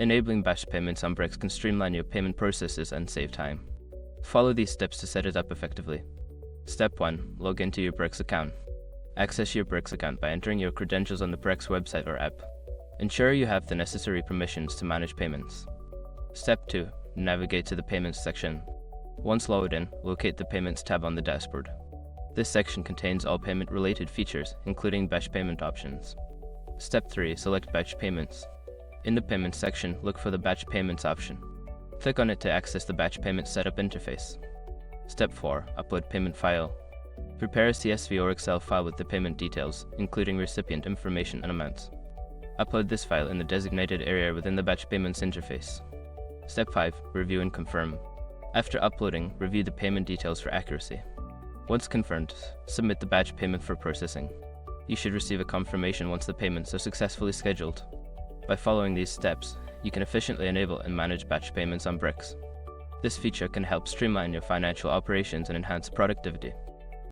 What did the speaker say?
Enabling batch payments on Brex can streamline your payment processes and save time. Follow these steps to set it up effectively. Step 1. Log into your Brex account. Access your Brex account by entering your credentials on the Brex website or app. Ensure you have the necessary permissions to manage payments. Step 2. Navigate to the Payments section. Once logged in, locate the Payments tab on the dashboard. This section contains all payment-related features, including batch payment options. Step 3. Select Batch Payments. In the Payments section, look for the Batch Payments option. Click on it to access the Batch Payment Setup interface. Step 4. Upload payment file. Prepare a CSV or Excel file with the payment details, including recipient information and amounts. Upload this file in the designated area within the Batch Payments interface. Step 5. Review and confirm. After uploading, review the payment details for accuracy. Once confirmed, submit the batch payment for processing. You should receive a confirmation once the payments are successfully scheduled. By following these steps, you can efficiently enable and manage batch payments on Brex. This feature can help streamline your financial operations and enhance productivity.